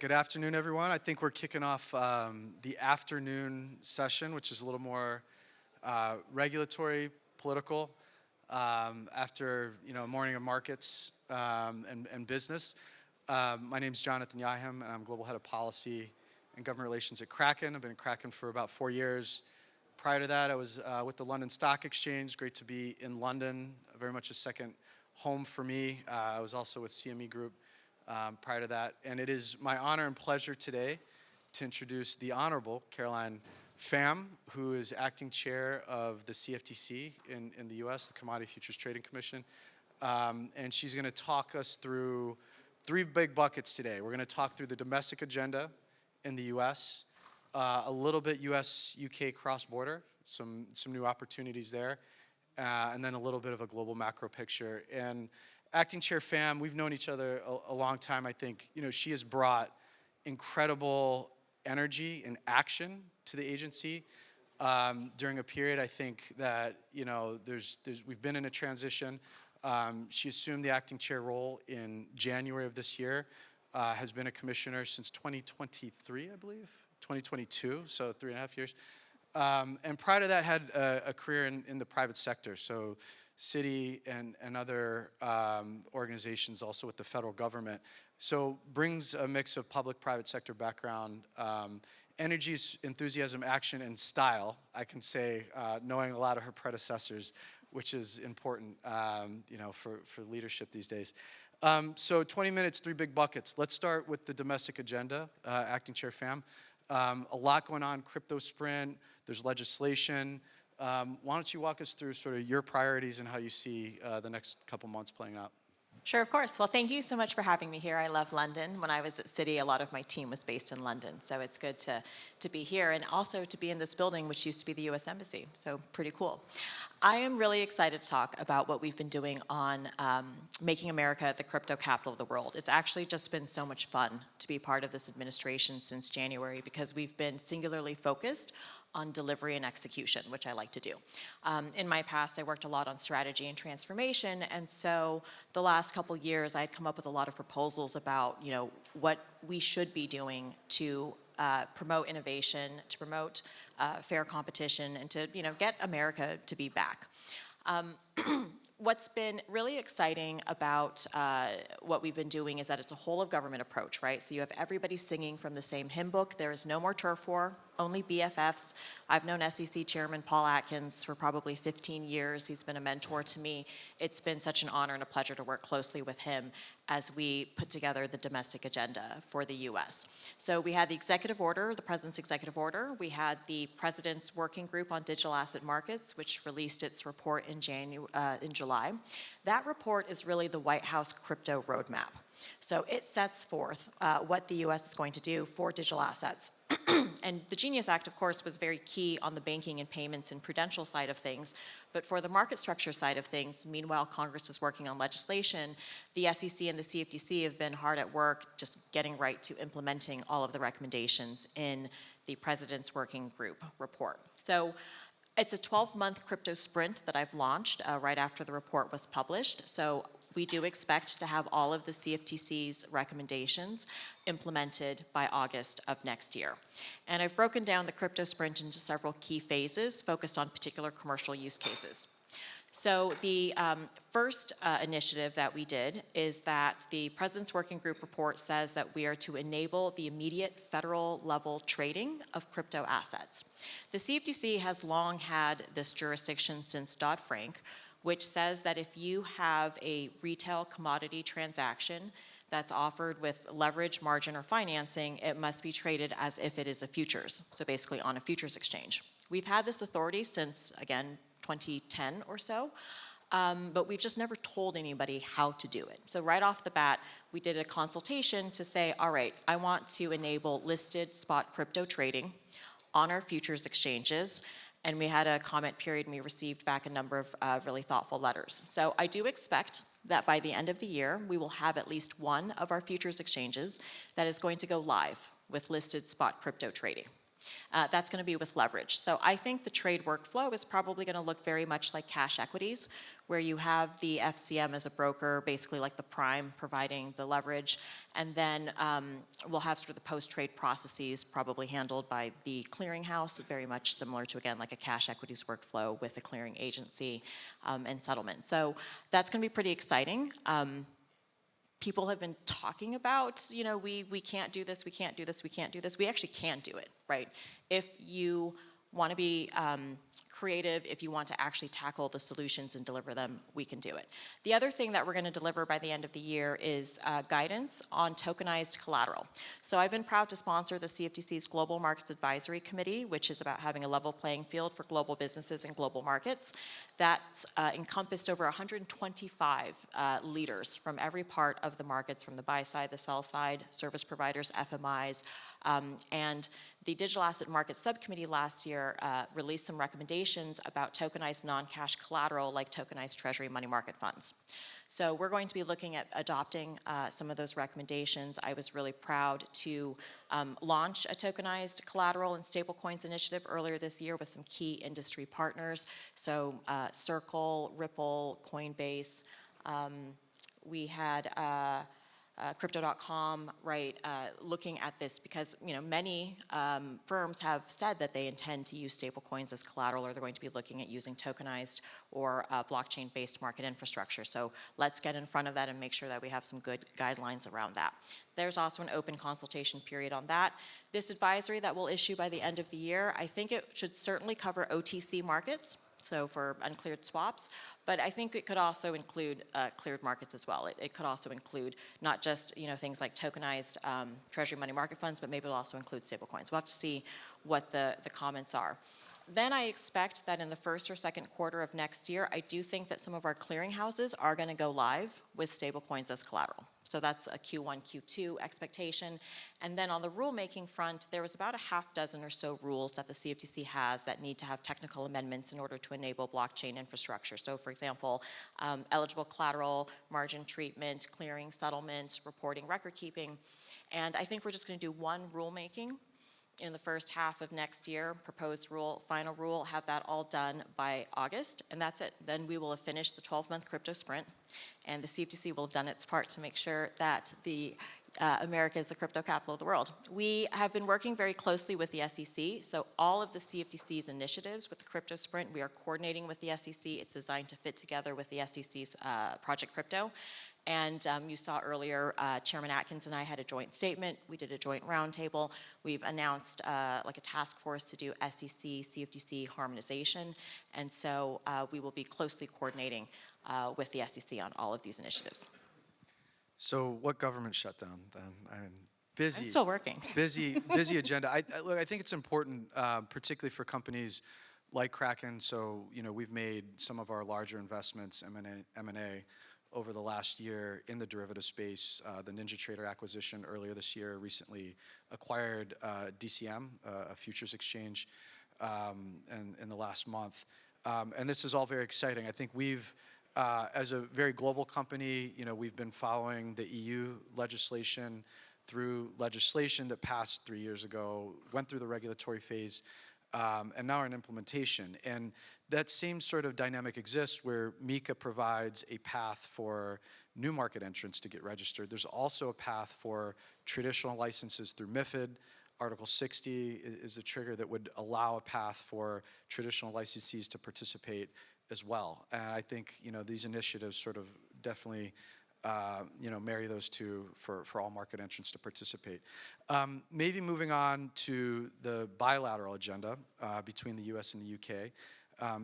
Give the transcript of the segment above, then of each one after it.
Good afternoon, everyone. I think we're kicking off the afternoon session, which is a little more regulatory, political, after a morning of markets and business. My name is Jonathan Jachym, and I'm Global Head of Policy and Government Relations at Kraken. I've been at Kraken for about 4 years. Prior to that, I was with the London Stock Exchange. Great to be in London, very much a second home for me. I was also with CME Group prior to that. And it is my honor and pleasure today to introduce the Honorable Caroline Pham, who is acting chair of the CFTC in the US, the Commodity Futures Trading Commission. And she's going to talk us through 3 big buckets today. We're going to talk through the domestic agenda in the US, a little bit US-UK cross-border, some new opportunities there, and then a little bit of a global macro picture. And Acting Chair Pham, we've known each other a long time. I think she has brought incredible energy and action to the agency during a period. I think that we've been in a transition. She assumed the acting chair role in January of this year. Has been a commissioner since 2023, I believe, 2022, so 3.5 years. And prior to that, had a career in the private sector. So city and other organizations, also with the federal government. So brings a mix of public-private sector background, energy, enthusiasm, action, and style, I can say, knowing a lot of her predecessors, which is important, for leadership these days. So 20 minutes, 3 big buckets. Let's start with the domestic agenda, Acting Chair Pham. A lot going on, crypto sprint, there's legislation. Why don't you walk us through sort of your priorities and how you see the next couple months playing out? Sure, of course. Well, thank you so much for having me here. I love London. When I was at Citi, a lot of my team was based in London, so it's good to be here and also to be in this building, which used to be the U.S. Embassy, so pretty cool. I am really excited to talk about what we've been doing on making America the crypto capital of the world. It's actually just been so much fun to be part of this administration since January because we've been singularly focused on delivery and execution, which I like to do. In my past, I worked a lot on strategy and transformation, and so the last couple years, I had come up with a lot of proposals about, what we should be doing to promote innovation, to promote fair competition, and to, get America to be back. What's been really exciting about what we've been doing is that it's a whole of government approach, right? So you have everybody singing from the same hymn book. There is no more turf war, only BFFs. I've known SEC Chairman Paul Atkins for probably 15 years. He's been a mentor to me. It's been such an honor and a pleasure to work closely with him as we put together the domestic agenda for the U.S. So we had the executive order, the president's executive order. We had the president's working group on digital asset markets, which released its report in July. That report is really the White House crypto roadmap. So it sets forth what the U.S. is going to do for digital assets. And the GENIUS Act, of course, was very key on the banking and payments and prudential side of things. But for the market structure side of things, meanwhile, Congress is working on legislation. The SEC and the CFTC have been hard at work just getting right to implementing all of the recommendations in the President's Working Group report. So it's a 12-month crypto sprint that I've launched right after the report was published. So we do expect to have all of the CFTC's recommendations implemented by August of next year. And I've broken down the crypto sprint into several key phases focused on particular commercial use cases. So the first initiative that we did is that the President's Working Group report says that we are to enable the immediate federal level trading of crypto assets. The CFTC has long had this jurisdiction since Dodd-Frank, which says that if you have a retail commodity transaction that's offered with leverage, margin, or financing, it must be traded as if it is a futures, so basically on a futures exchange. We've had this authority since, again, 2010 or so, but we've just never told anybody how to do it. So right off the bat, we did a consultation to say, all right, I want to enable listed spot crypto trading on our futures exchanges. And we had a comment period, and we received back a number of really thoughtful letters. So I do expect that by the end of the year, we will have at least one of our futures exchanges that is going to go live with listed spot crypto trading. That's going to be with leverage. So I think the trade workflow is probably going to look very much like cash equities, where you have the FCM as a broker, basically like the prime providing the leverage, and then we'll have sort of the post-trade processes probably handled by the clearinghouse, very much similar to, again, like a cash equities workflow with the clearing agency and settlement. So that's going to be pretty exciting. People have been talking about, we can't do this, we can't do this, we can't do this. We actually can do it, right? If you want to be creative, if you want to actually tackle the solutions and deliver them, we can do it. The other thing that we're going to deliver by the end of the year is guidance on tokenized collateral. So I've been proud to sponsor the CFTC's Global Markets Advisory Committee, which is about having a level playing field for global businesses and global markets. That's encompassed over 125 leaders from every part of the markets, from the buy side, the sell side, service providers, FMIs, and the Digital Asset Market Subcommittee last year released some recommendations about tokenized non-cash collateral like tokenized treasury money market funds. So we're going to be looking at adopting some of those recommendations. I was really proud to launch a tokenized collateral and stablecoins initiative earlier this year with some key industry partners. So Circle, Ripple, Coinbase. We had Crypto.com, right, looking at this because many firms have said that they intend to use stablecoins as collateral, or they're going to be looking at using tokenized or blockchain-based market infrastructure. So let's get in front of that and make sure that we have some good guidelines around that. There's also an open consultation period on that. This advisory that we'll issue by the end of the year, I think it should certainly cover OTC markets, so for uncleared swaps, but I think it could also include cleared markets as well. It could also include not just things like tokenized treasury money market funds, but maybe it'll also include stablecoins. We'll have to see what the comments are. Then I expect that in the first or second quarter of next year, I do think that some of our clearinghouses are going to go live with stablecoins as collateral. So that's a Q1, Q2 expectation. And then on the rulemaking front, there was about a half dozen or so rules that the CFTC has that need to have technical amendments in order to enable blockchain infrastructure. So for example, eligible collateral, margin treatment, clearing, settlement, reporting, record keeping. And I think we're just going to do one rulemaking in the first half of next year, proposed rule, final rule, have that all done by August, and that's it. Then we will have finished the 12-month crypto sprint, and the CFTC will have done its part to make sure that America is the crypto capital of the world. We have been working very closely with the SEC, so all of the CFTC's initiatives with the crypto sprint, we are coordinating with the SEC. It's designed to fit together with the SEC's Project Crypto. And you saw earlier, Chairman Atkins and I had a joint statement. We did a joint roundtable. We've announced like a task force to do SEC, CFTC harmonization. And so we will be closely coordinating with the SEC on all of these initiatives. So what government shutdown then? I mean, busy. I'm still working. busy agenda. Look, I think it's important, particularly for companies like Kraken. So, we've made some of our larger investments, M&A, over the last year in the derivative space. The NinjaTrader acquisition earlier this year recently acquired DCM, a futures exchange, in the last month. And this is all very exciting. I think we've, as a very global company, we've been following the EU legislation through legislation that passed 3 years ago, went through the regulatory phase, and now we're in implementation. And that same sort of dynamic exists where MiCA provides a path for new market entrants to get registered. There's also a path for traditional licenses through MiFID. Article 60 is the trigger that would allow a path for traditional licensees to participate as well. And I think, these initiatives sort of definitely marry those two for all market entrants to participate. Maybe moving on to the bilateral agenda between the US and the UK.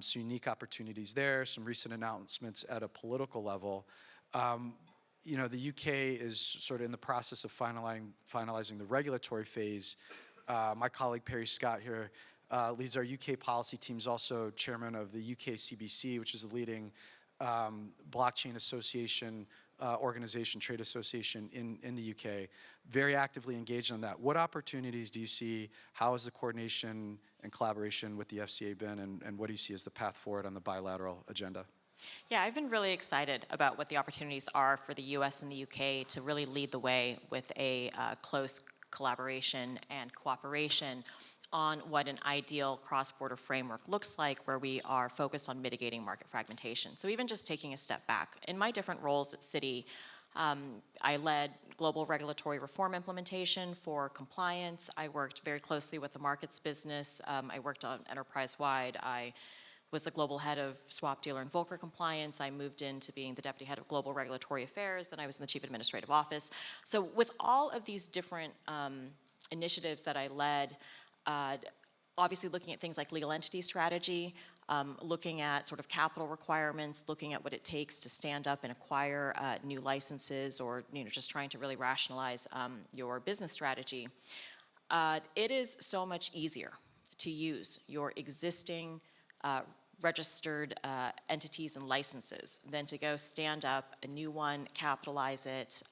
Some unique opportunities there, some recent announcements at a political level. The UK is sort of in the process of finalizing the regulatory phase. My colleague Perry Scott here leads our UK policy team, is also chairman of the UK CBC, which is the leading blockchain association organization, trade association in the UK, very actively engaged on that. What opportunities do you see? How has the coordination and collaboration with the FCA been, and what do you see as the path forward on the bilateral agenda? Yeah, I've been really excited about what the opportunities are for the US and the UK to really lead the way with a close collaboration and cooperation on what an ideal cross-border framework looks like where we are focused on mitigating market fragmentation. So even just taking a step back, in my different roles at Citi, I led global regulatory reform implementation for compliance. I worked very closely with the markets business. I worked on enterprise-wide. I was the global head of swap dealer and Volcker compliance. I moved into being the deputy head of global regulatory affairs. Then I was in the chief administrative office. So with all of these different initiatives that I led, obviously looking at things like legal entity strategy, looking at sort of capital requirements, looking at what it takes to stand up and acquire new licenses, or just trying to really rationalize your business strategy. It is so much easier to use your existing registered entities and licenses than to go stand up a new one, capitalize it,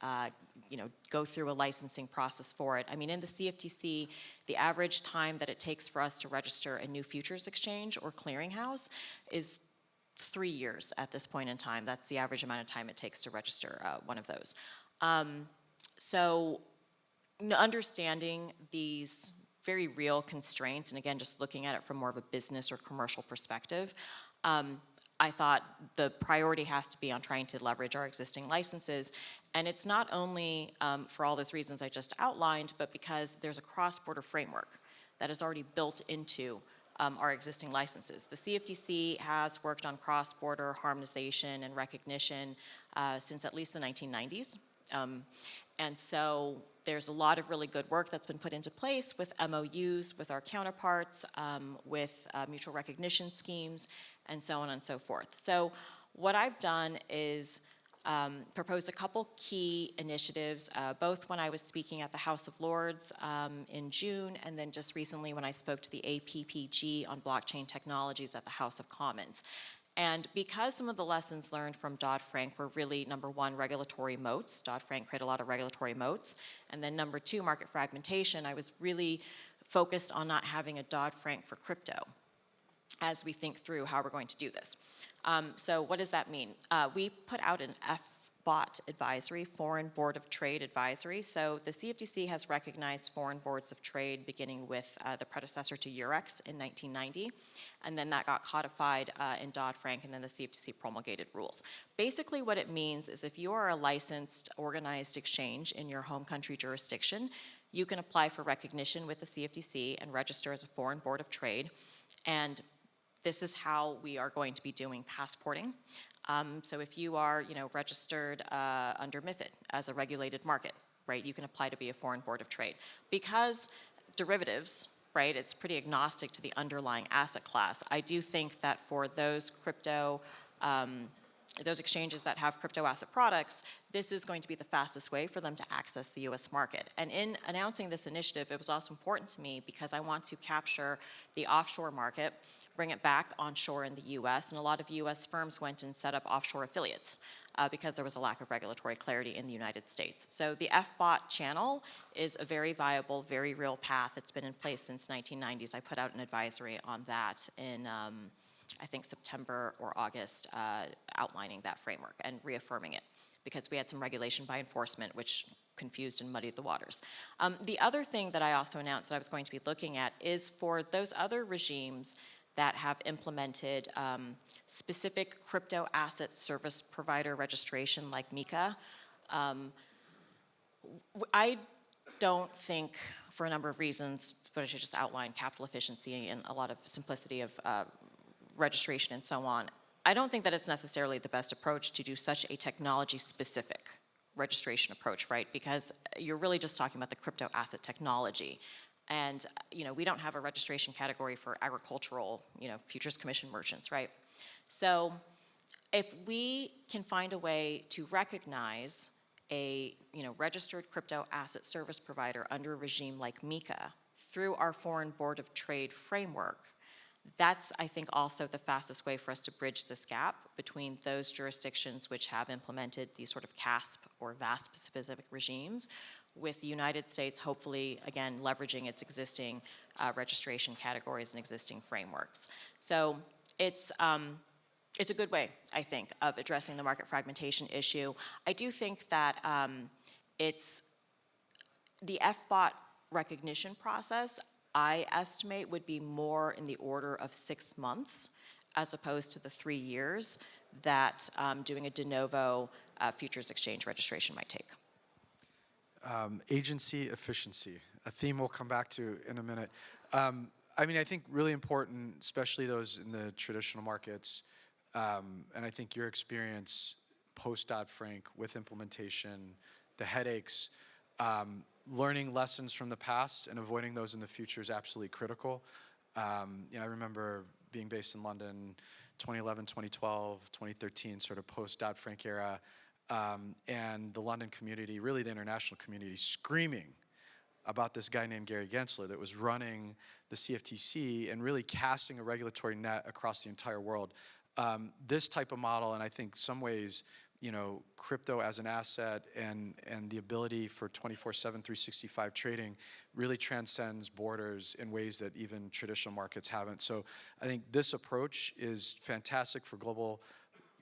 go through a licensing process for it. I mean, in the CFTC, the average time that it takes for us to register a new futures exchange or clearinghouse is 3 years at this point in time. That's the average amount of time it takes to register one of those. So understanding these very real constraints, and again, just looking at it from more of a business or commercial perspective, I thought the priority has to be on trying to leverage our existing licenses. And it's not only for all those reasons I just outlined, but because there's a cross-border framework that is already built into our existing licenses. The CFTC has worked on cross-border harmonization and recognition since at least the 1990s. And so there's a lot of really good work that's been put into place with MOUs, with our counterparts, with mutual recognition schemes, and so on and so forth. So what I've done is proposed a couple key initiatives, both when I was speaking at the House of Lords in June, and then just recently when I spoke to the APPG on blockchain technologies at the House of Commons. And because some of the lessons learned from Dodd-Frank were really, number one, regulatory moats. Dodd-Frank created a lot of regulatory moats. And then number two, market fragmentation. I was really focused on not having a Dodd-Frank for crypto as we think through how we're going to do this. So what does that mean? We put out an FBOT advisory, Foreign Board of Trade advisory. So the CFTC has recognized foreign boards of trade beginning with the predecessor to Eurex in 1990. And then that got codified in Dodd-Frank, and then the CFTC promulgated rules. Basically what it means is if you are a licensed organized exchange in your home country jurisdiction, you can apply for recognition with the CFTC and register as a foreign board of trade. And this is how we are going to be doing passporting. So if you are, registered under MiFID as a regulated market, right, you can apply to be a foreign board of trade. Because derivatives, right, it's pretty agnostic to the underlying asset class. I do think that for those those exchanges that have crypto asset products, this is going to be the fastest way for them to access the US market. And in announcing this initiative, it was also important to me because I want to capture the offshore market, bring it back onshore in the US, and a lot of US firms went and set up offshore affiliates because there was a lack of regulatory clarity in the United States. So the FBOT channel is a very viable, very real path. It's been in place since 1990s. I put out an advisory on that in I think September or August, outlining that framework and reaffirming it because we had some regulation by enforcement which confused and muddied the waters. The other thing that I also announced that I was going to be looking at is for those other regimes that have implemented specific crypto asset service provider registration like MiCA. I don't think, for a number of reasons, but I should just outline capital efficiency and a lot of simplicity of registration and so on. I don't think that it's necessarily the best approach to do such a technology-specific registration approach, right? Because you're really just talking about the crypto asset technology. And, we don't have a registration category for agricultural, futures commission merchants, right? So if we can find a way to recognize a, registered crypto asset service provider under a regime like MiCA through our Foreign Board of Trade framework, that's, I think, also the fastest way for us to bridge this gap between those jurisdictions which have implemented these sort of CASP or VASP-specific regimes with the United States, hopefully, again, leveraging its existing registration categories and existing frameworks. So it's a good way, I think, of addressing the market fragmentation issue. I do think that it's the FBOT recognition process. I estimate would be more in the order of 6 months as opposed to the 3 years that doing a de novo futures exchange registration might take. Agency efficiency, a theme we'll come back to in a minute. I mean, I think really important, especially those in the traditional markets, and I think your experience post-Dodd-Frank with implementation, the headaches, learning lessons from the past and avoiding those in the future is absolutely critical. I remember being based in London 2011, 2012, 2013, sort of post-Dodd-Frank era, and the London community, really the international community, screaming about this guy named Gary Gensler that was running the CFTC and really casting a regulatory net across the entire world. This type of model, and I think some ways, crypto as an asset and the ability for 24/7, 365 trading really transcends borders in ways that even traditional markets haven't. So I think this approach is fantastic for global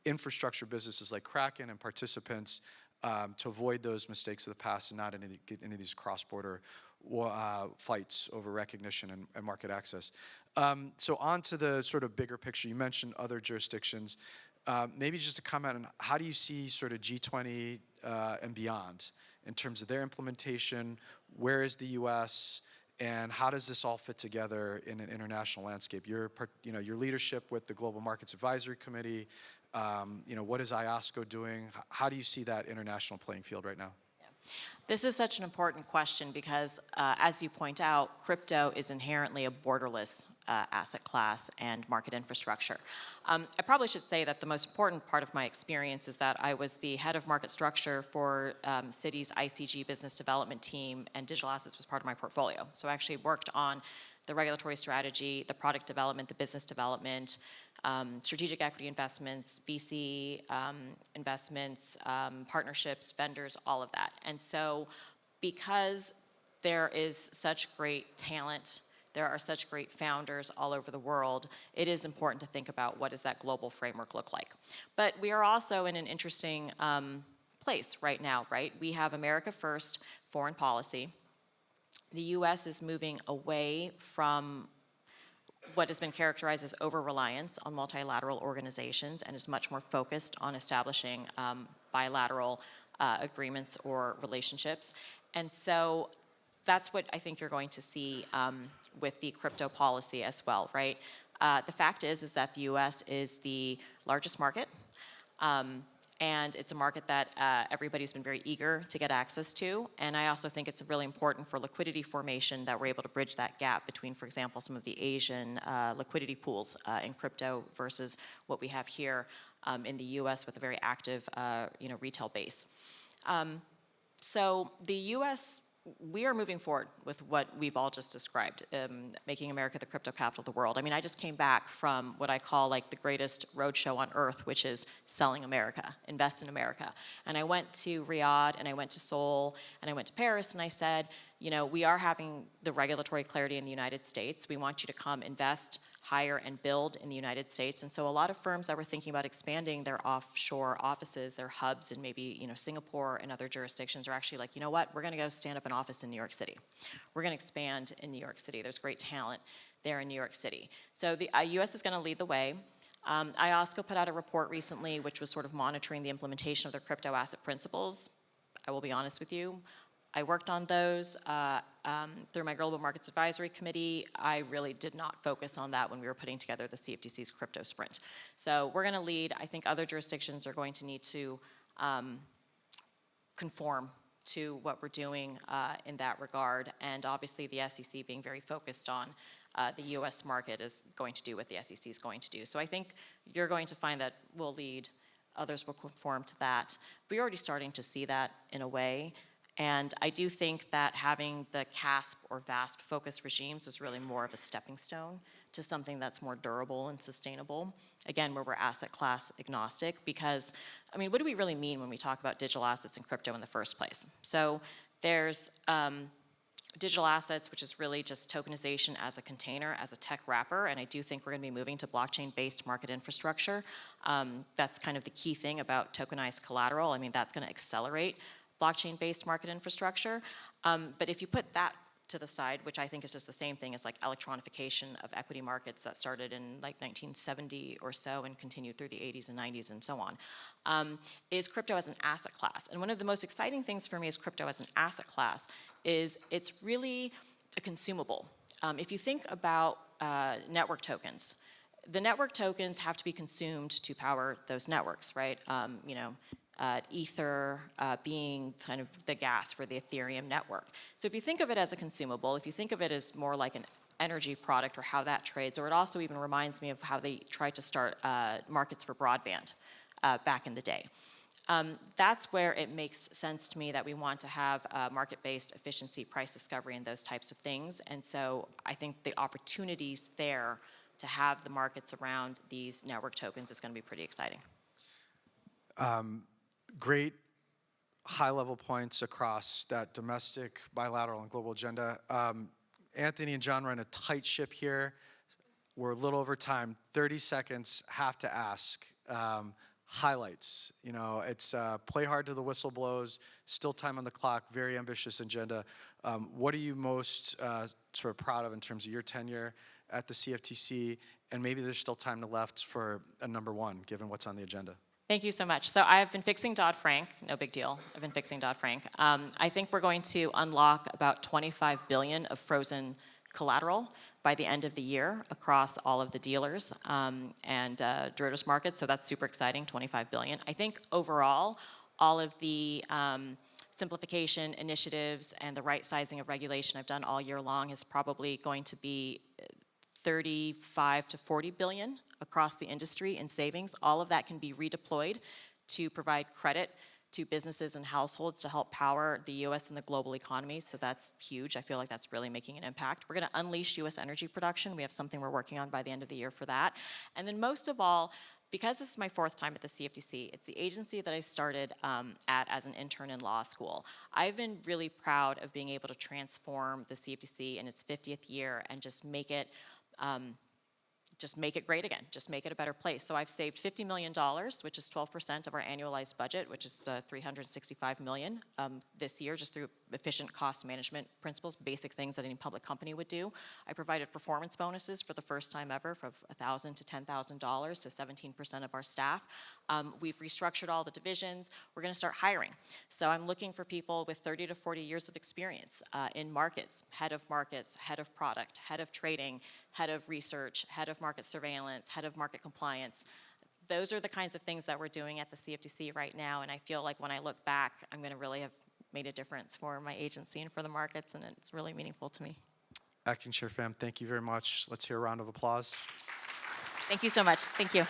infrastructure businesses like Kraken and participants to avoid those mistakes of the past and not get into these cross-border fights over recognition and market access. So on to the sort of bigger picture. You mentioned other jurisdictions. Maybe just a comment on how do you see sort of G20 and beyond in terms of their implementation? Where is the U.S. and how does this all fit together in an international landscape? Your leadership with the Global Markets Advisory Committee. What is IOSCO doing? How do you see that international playing field right now? This is such an important question because, as you point out, crypto is inherently a borderless asset class and market infrastructure. I probably should say that the most important part of my experience is that I was the head of market structure for Citi's ICG business development team, and digital assets was part of my portfolio. So I actually worked on the regulatory strategy, the product development, the business development, strategic equity investments, VC investments, partnerships, vendors, all of that. And so because there is such great talent, there are such great founders all over the world, it is important to think about what does that global framework look like. But we are also in an interesting place right now, right? We have America First foreign policy. The U.S. is moving away from what has been characterized as over-reliance on multilateral organizations and is much more focused on establishing bilateral agreements or relationships. And so that's what I think you're going to see with the crypto policy as well, right? The fact is that the U.S. is the largest market. And it's a market that everybody's been very eager to get access to. And I also think it's really important for liquidity formation that we're able to bridge that gap between, for example, some of the Asian liquidity pools in crypto versus what we have here in the U.S. with a very active retail base. So the U.S., we are moving forward with what we've all just described, making America the crypto capital of the world. I mean, I just came back from what I call like the greatest roadshow on earth, which is selling America, invest in America. And I went to Riyadh, and I went to Seoul, and I went to Paris, and I said, we are having the regulatory clarity in the United States. We want you to come invest, hire, and build in the United States. And so a lot of firms that were thinking about expanding their offshore offices, their hubs in maybe Singapore and other jurisdictions are actually like, you know what, we're going to go stand up an office in New York City. We're going to expand in New York City. There's great talent there in New York City. So the U.S. is going to lead the way. IOSCO put out a report recently which was sort of monitoring the implementation of their crypto asset principles. I will be honest with you. I worked on those through my Global Markets Advisory Committee. I really did not focus on that when we were putting together the CFTC's crypto sprint. So we're going to lead. I think other jurisdictions are going to need to conform to what we're doing in that regard. And obviously the SEC being very focused on the U.S. market is going to do what the SEC is going to do. So I think you're going to find that we'll lead. Others will conform to that. We're already starting to see that in a way. And I do think that having the CASP or VASP focused regimes is really more of a stepping stone to something that's more durable and sustainable. Again, where we're asset class agnostic, because, I mean, what do we really mean when we talk about digital assets and crypto in the first place? So there's digital assets, which is really just tokenization as a container, as a tech wrapper, and I do think we're going to be moving to blockchain-based market infrastructure. That's kind of the key thing about tokenized collateral. I mean, that's going to accelerate blockchain-based market infrastructure. But if you put that to the side, which I think is just the same thing as like electronification of equity markets that started in like 1970 or so and continued through the 80s and 90s and so on, is crypto as an asset class. And one of the most exciting things for me is crypto as an asset class is it's really a consumable. If you think about network tokens, the network tokens have to be consumed to power those networks, right? Ether being kind of the gas for the Ethereum network. So if you think of it as a consumable, if you think of it as more like an energy product or how that trades, or it also even reminds me of how they tried to start markets for broadband back in the day. That's where it makes sense to me that we want to have market-based efficiency, price discovery, and those types of things. And so I think the opportunities there to have the markets around these network tokens is going to be pretty exciting. Great high-level points across that domestic, bilateral, and global agenda. Anthony and John run a tight ship here. We're a little over time. 30 seconds, have to ask. Highlights. You know, it's play hard to the whistle blows, still time on the clock, very ambitious agenda. What are you most sort of proud of in terms of your tenure at the CFTC? And maybe there's still time left for a number one, given what's on the agenda. Thank you so much. So I have been fixing Dodd-Frank, no big deal. I've been fixing Dodd-Frank. I think we're going to unlock about 25 billion of frozen collateral by the end of the year across all of the dealers and derivatives markets. So that's super exciting, 25 billion. I think overall, all of the simplification initiatives and the right sizing of regulation I've done all year long is probably going to be 35 to 40 billion across the industry in savings. All of that can be redeployed to provide credit to businesses and households to help power the U.S. and the global economy. So that's huge. I feel like that's really making an impact. We're going to unleash U.S. energy production. We have something we're working on by the end of the year for that. And then most of all, because this is my 4th time at the CFTC, it's the agency that I started at as an intern in law school. I've been really proud of being able to transform the CFTC in its 50th year and just make it great again, just make it a better place. So I've saved $50 million, which is 12% of our annualized budget, which is $365 million this year, just through efficient cost management principles, basic things that any public company would do. I provided performance bonuses for the first time ever from $1,000 to $10,000 to 17% of our staff. We've restructured all the divisions. We're going to start hiring. So I'm looking for people with 30 to 40 years of experience in markets, head of product, head of trading, head of research, head of market surveillance, head of market compliance. Those are the kinds of things that we're doing at the CFTC right now, and I feel like when I look back, I'm going to really have made a difference for my agency and for the markets, and it's really meaningful to me. Acting Chair Pham, thank you very much. Let's hear a round of applause. Thank you so much. Thank you.